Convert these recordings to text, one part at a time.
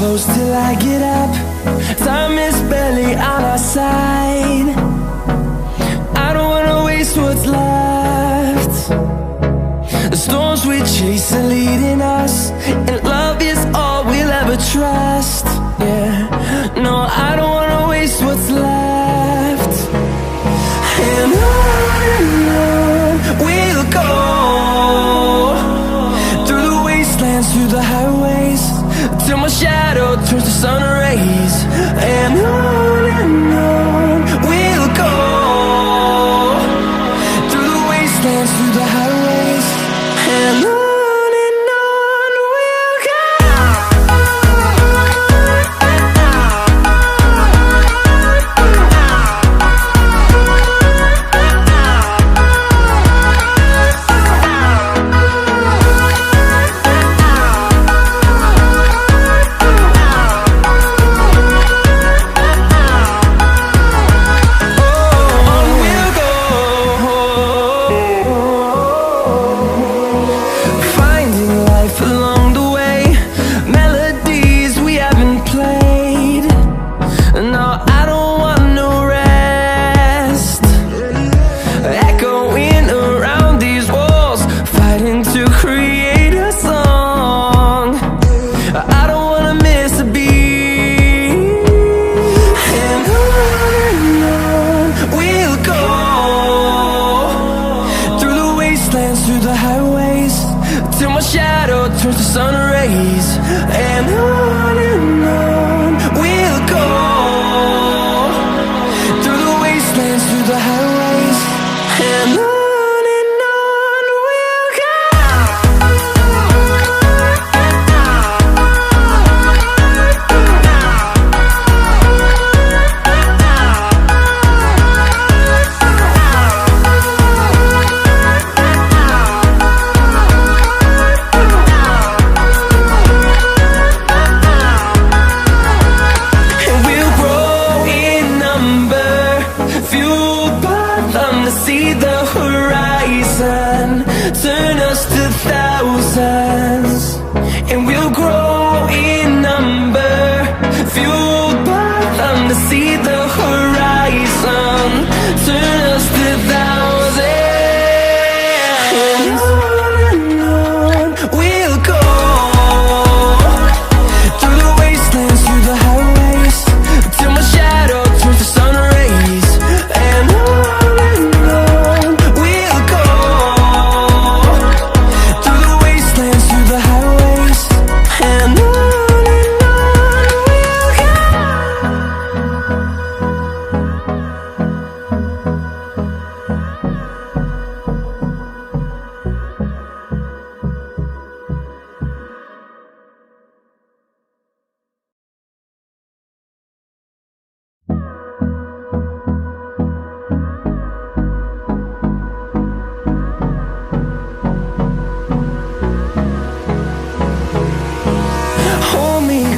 close till I get up. Time is barely on our side. I don't wanna waste what's left. The storms we chase are leading us, and love is all we'll ever trust. Yeah, no, I don't wanna waste what's left. And on we'll go, through the wastelands, through the highways, till my shadow turns to sun rays. And on we'll go, through the wastelands, through the highways, and on we'll go. Through the highways, till my shadow turns to sun rays. And on we'll go, through the wastelands, through the highways, and on we'll go. See the horizon, turn us to thousands, and we'll grow in number, fueled by them to see the horizon, turn us to thousands. And on we'll go, through the wastelands, through the highways, till my shadow turns to sun rays. And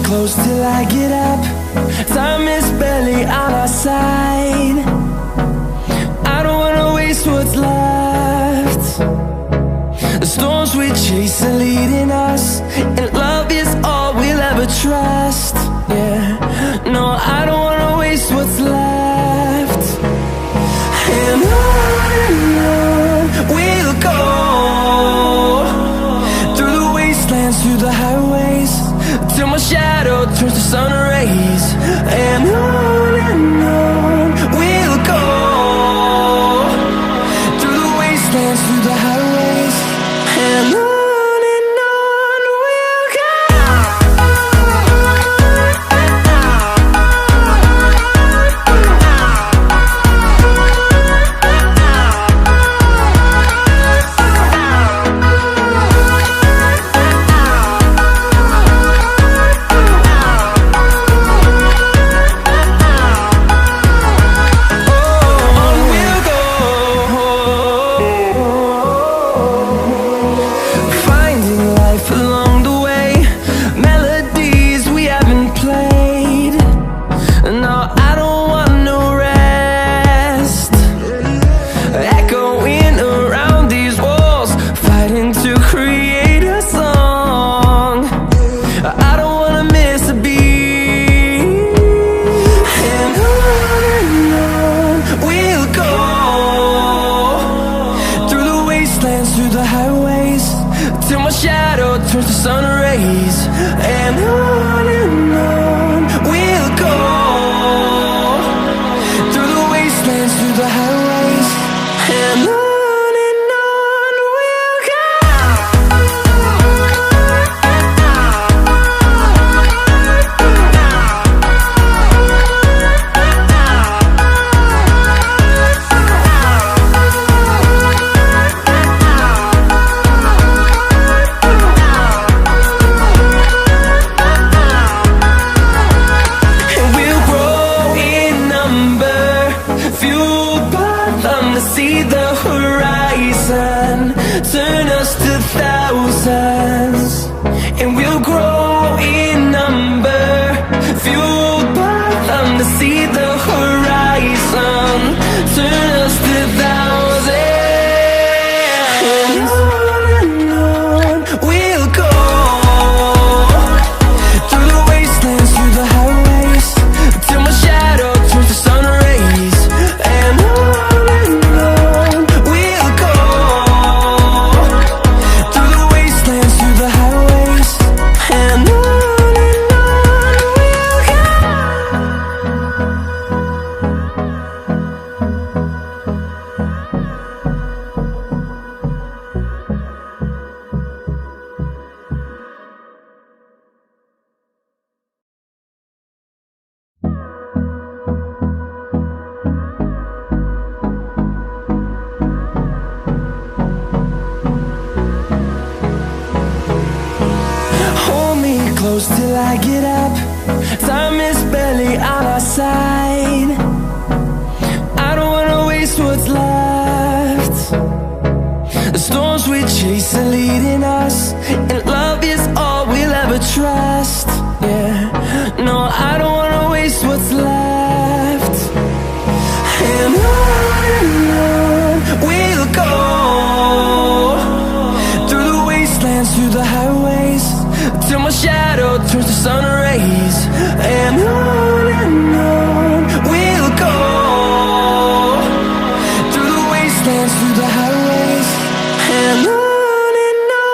close till I get up. Time is barely on our side. I don't wanna waste what's left. The storms we chase are leading us, and love is all we'll ever trust. Yeah, no, I don't wanna waste what's left. And on we'll go, through the wastelands, through the highways, till my shadow turns to sun rays. And on to see the horizon, turn us to thousands, and we'll grow in number, fueled by them to see the horizon, turn us to thousands. And on we'll go, through the wastelands, through the highways, till my shadow turns to sun rays. And on we'll go, through the wastelands, through the highways. And on we'll go. Hold me close till I get up. Time is barely on our side. I don't wanna waste what's left. The storms we chase are leading us, and love is all we'll ever trust. Yeah, no, I don't wanna waste what's left. And on we'll go, through the wastelands, through the highways, till my shadow turns to sun rays. And on we'll go, through the wastelands, through the highways. And on we'll go.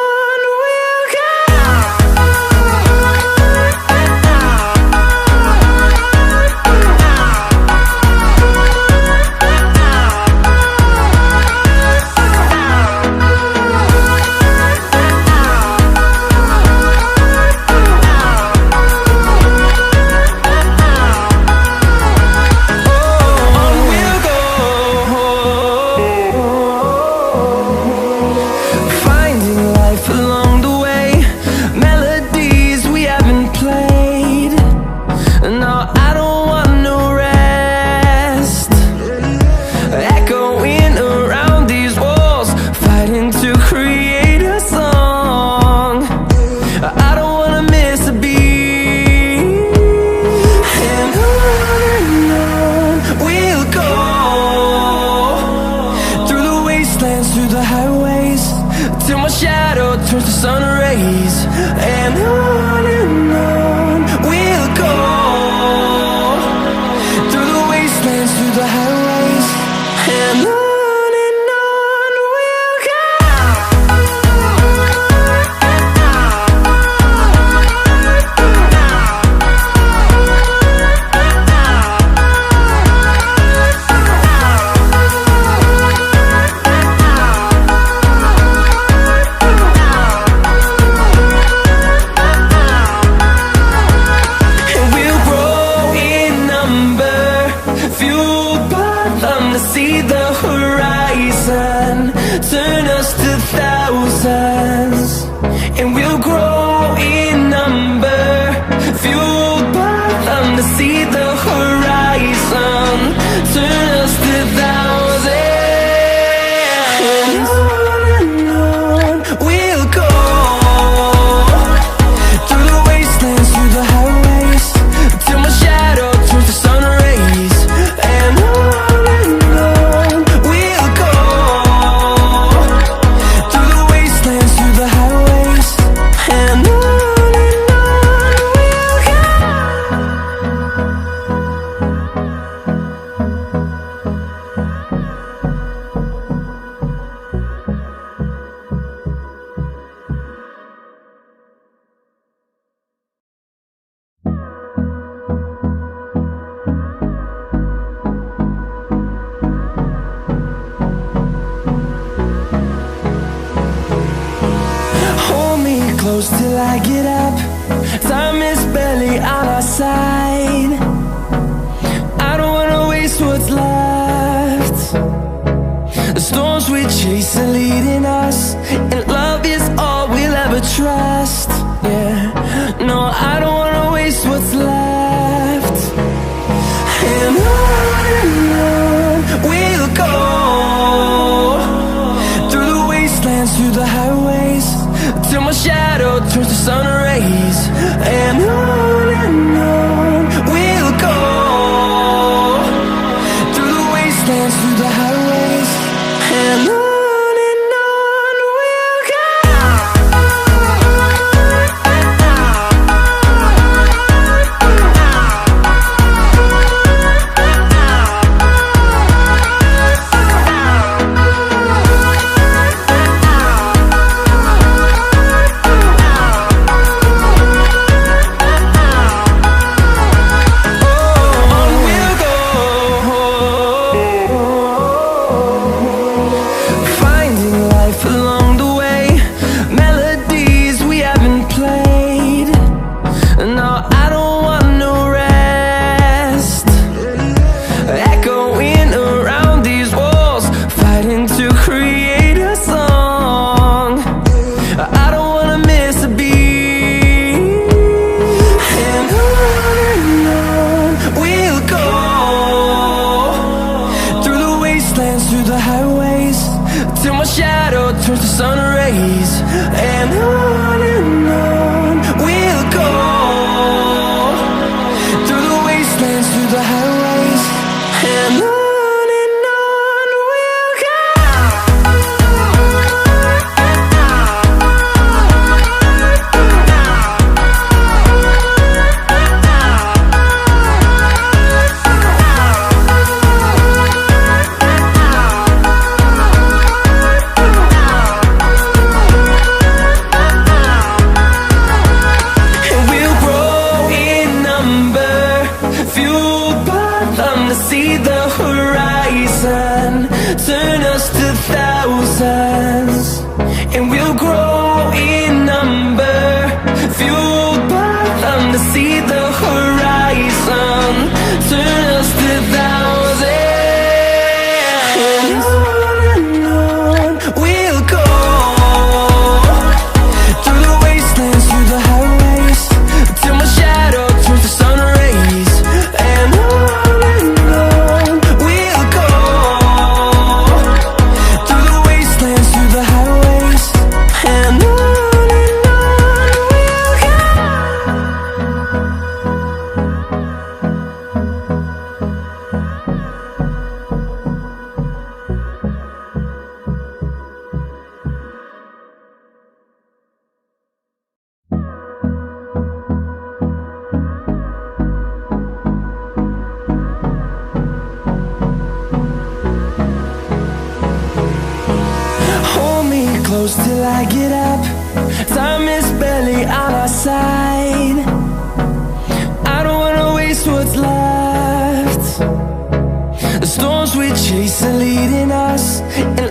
Through the highways, till my shadow turns to sun rays. And on we'll go, through the wastelands, through the highways. And on we'll go. See the horizon, turn us to thousands, and we'll grow in number, fueled by them to see the horizon, turn us to thousands. And on we'll go, through the wastelands, through the highways, till my shadow turns to sun rays. And close till I get up. Time is barely on our side. I don't wanna waste what's left. The storms we chase are leading us, and love is all we'll ever trust. Yeah, no, I don't wanna waste what's left. And on we'll go, turns to sun rays, and on we'll go, through the wastelands, through the highways, and on we'll go. See the horizon, turn us to thousands, and we'll grow in number, fueled by them to see the horizon, turn us to thousands, and on we'll go, through the wastelands, through the highways, till my shadow turns to sun rays, and on close till I get up. Time is barely on our side. I don't wanna waste what's left. The storms we chase are leading us, and